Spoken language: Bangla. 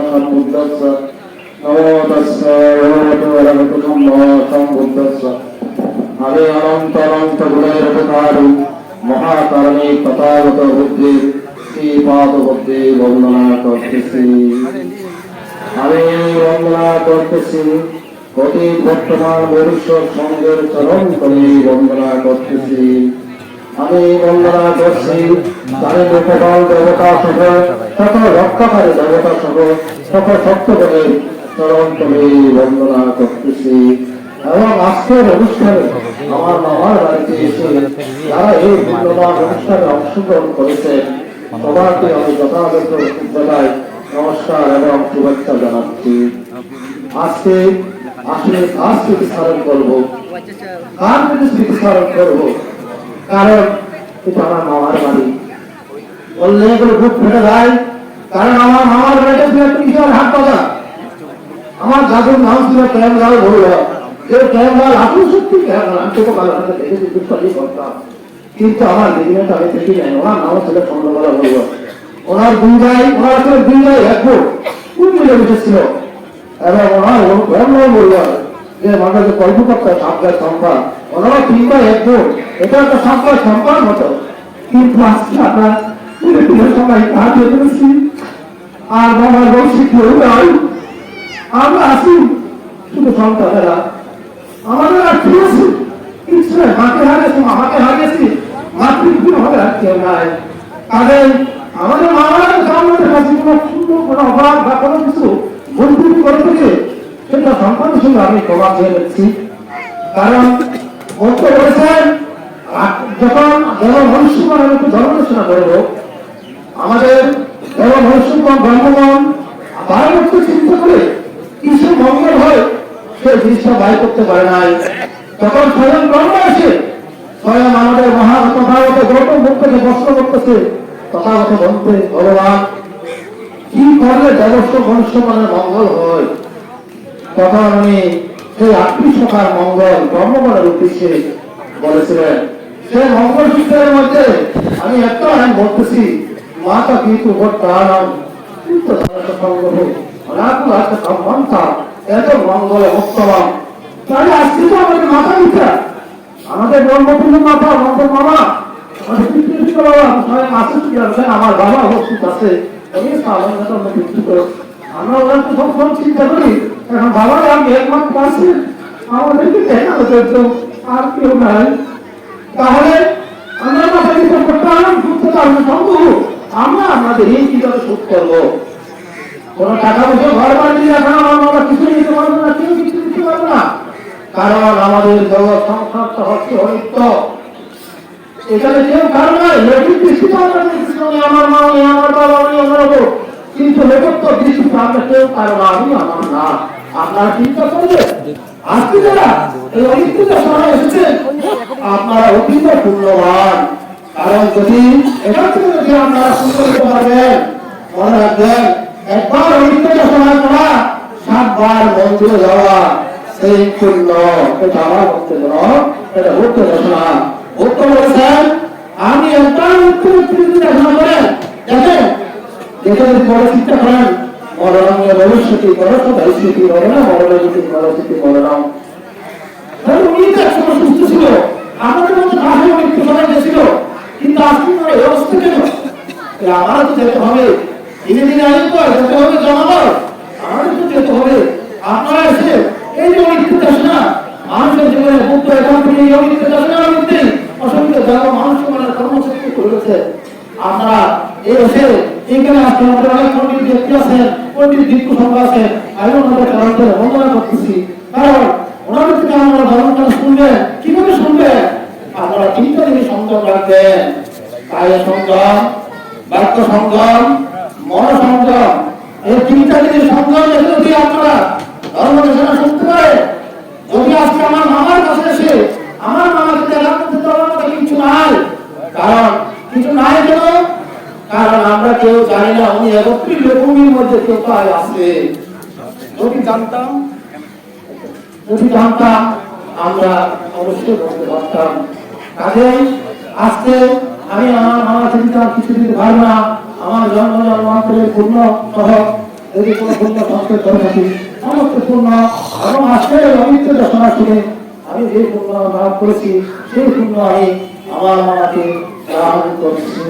সম্বুদ্ধস্ස নমো তস্য ভগবতো অরহতো সম্মা সম্বুদ্ধস্য আদি অনন্ত অনন্ত গুণেরপকারী মহাকারণী তথাগত বুদ্ধি শ্রীপাদ বুদ্ধি বন্দনা করতেছি। আমি বন্দনা করতেছি অতি বর্তমান ভবিষ্যৎ সঙ্গের চরণ করে বন্দনা করতেছি। আমি বন্দনা করছি তাদের লোকপাল দেবতা সহ সকল রক্ষাকারী দেবতা সহ সকল সত্যকে চরণ করে বন্দনা করতেছি। এবং আজকের অনুষ্ঠানে আমার মামার বাড়িতে এসে যারা এই মূল্যবান অনুষ্ঠানে অংশগ্রহণ করেছেন সবাইকে আমি যথাযথ জায়গায় নমস্কার এবং শুভেচ্ছা জানাচ্ছি। আজকে আসলে কার স্মৃতি স্মরণ করবো, কার প্রতি স্মৃতি স্মরণ করবো, কারণ এটা আমার মামার বাড়ি বললে এগুলো বুক ফেটে যায়। কারণ আমার মামার বাড়িটা ছিল কিশোর হাট বাজার। আমার দাদুর নাম ছিল প্রেমলাল বড়ুয়া। যে প্রেমলাল আসলে সত্যি প্রেমলাল, আমি তো ভালো দেখেছি দুষ্টালি করতাম, কিন্তু আমার দিদিটা আমি দেখি নাই। ওনার নাম ছিল চন্দ্রকলা বড়ুয়া। ওনার দুই ভাই এক বোন মিলে বসেছিল এবং ওনার প্রেমলাল বড়ুয়া যে মানুষ গল্প করতো সাপের সম্পা, ওনারা তিন ভাই এক বোন। এটা একটা সাপের সম্পার মতো, কিন্তু আজকে আমরা সবাই কাজে করেছি আর বাবার বয়সী কেউ নাই। আমরা আছি শুধু সন্তানেরা, আমাদের আর কি আছে? কিছু নাই। মাকে হারিয়েছি, আমাকে হারিয়েছি, মাতৃত্ব হবে আর কেউ নাই। তাদের আমাদের মামারা আমাদের কাছে কোনো সুন্দর কোনো অভাব বা কোনো কিছু মজবুত করে থেকে সেটা সন্তানের সঙ্গে আমি ক্ষমা চেয়ে নিচ্ছি। কারণ মন্ত্র বলেছেন যখন দেব মনুষ্যগণ আমি একটু ধর্মদেশনা করবো, আমাদের দেব মনুষ্যগণ ব্রহ্মগণ বারমুক্ত চিন্তা করে কিছু মঙ্গল হয় সে জিনিসটা বাই করতে পারে নাই। যখন স্বয়ং ব্রহ্ম আসে, স্বয়ং আমাদের তথাগত গৌতম বুদ্ধকে বস্ত্র করতেছে, তথাগত বলতে ভগবান কি করলে দেবস্ব মনুষ্যগণের মঙ্গল হয়, তখন উনি সেই আত্মীয়তার মঙ্গল ব্রহ্মগণের উদ্দেশ্যে বলেছিলেন। সেই মঙ্গল সূত্রের মধ্যে আমি একটা আইন বলতেছি, মাতা কিন্তু এত মঙ্গল উত্তম। তাহলে আজকে তো আমাদের মাথা দিচ্ছা, আমাদের ব্রহ্মপুত্র মাথা, আমাদের মামা, আমাদের পিতৃ বাবা স্বয়ং আসেন, আমার বাবা অবস্থিত আছে। আমরা ওরা তো সবসময় চিন্তা করি এখন বাবার আমি একমাত্র আছে, আমাদেরকে দেখা হতো আর কেউ নাই। তাহলে আমরা মাথা দিতে করতাম সুস্থ সম্ভব, আমরা আমাদের এই কিভাবে শোধ করবো? কোন টাকা পয়সা ঘর বাড়ি রাখা আমরা কিছু নিতে পারবো না, কেউ কিছু দিতে পারবো না। কারণ আমাদের জগৎ সংসারটা হচ্ছে অনিত্য, এখানে কেউ কারো নয়। লৌকিক দৃষ্টিতে আমরা আমার মা নেই, আমার বাবা নেই, আমার বউ, কিন্তু লোকত্ব দৃষ্টিতে আমরা কেউ কারো না, আমি আমার না। আপনারা চিন্তা করবেন আজকে যারা এই অনিত্যতা সময় এসেছে আপনারা অতীত পূর্ণবান। কারণ যদি এখান থেকে যদি আপনারা সুন্দর করতে পারবেন, মনে রাখবেন একবার অনিত্যতা সময় করা 7 বার মন্দিরে যাওয়া সেই পূর্ণ। এটা আমার বক্তব্য নয়, এটা ভক্ত ঘোষণা। ভক্ত বলেছেন আমি একবার দেখাশোনা করেন, দেখেন দেখে যদি বড় চিন্তা করেন মরণীয় ভবিষ্যতি বড় স্মৃতি মরণা মরণীতি মরস্মৃতি মরণম। উনি তো একসময় সুস্থ ছিল, আমাদের মধ্যে কাছে মৃত্যু সবাই গেছিল, কিন্তু আজকে এই অবস্থা কেন? আমার তো যেতে হবে, ধীরে ধীরে আগে তো যেতে হবে জমাবার, আমাদের তো যেতে হবে। আপনারা এসে এই যে মৃত্যু দর্শনা মানুষের জীবনে বুদ্ধ এখান থেকে এই মৃত্যু দর্শনার মধ্যে অসংখ্য যারা মানুষ মানে কর্মশক্তি করেছে। আপনারা এই এসে এখানে আসতে আমাদের অনেক পণ্ডিত ব্যক্তি আছেন, পণ্ডিত ভিক্ষু সংখ্যা আছেন, আমি ওনাদের কারণে বন্দনা করতেছি। কারণ ওনাদের থেকে আমরা ধর্মটা শুনবেন, কিভাবে শুনবেন? আপনারা 3টা জিনিস সংযম রাখবেন, কায় সংযম, বাক্য সংযম, মন সংযম। এই 3টা জিনিস সংযম যদি আপনারা ধর্মদেশনা শুনতে পারে, যদি আজকে আমার মামার কাছে এসে আমার মামাকে দেখার মধ্যে কিছু নাই, কারণ কিছু নাই কেন? কারণ আমরা কেউ জানি না উনি একত্রিশ লোকের মধ্যে কোথায় আছে। যদি জানতাম আমরা অবশ্যই বলতে পারতাম। কাজেই আজকে আমি আমার মামা চিন্তা কিছু দিতে পারবো না, আমার জন্মান্তরের পূর্ণ সহ যদি কোনো পুণ্য সংস্কৃত করে থাকি সমস্ত পুণ্য এবং আজকের অমিত্র দর্শনার্থীকে আমি যে পুণ্য লাভ করেছি সেই পুণ্য আমি আমার মামাকে দান করছি।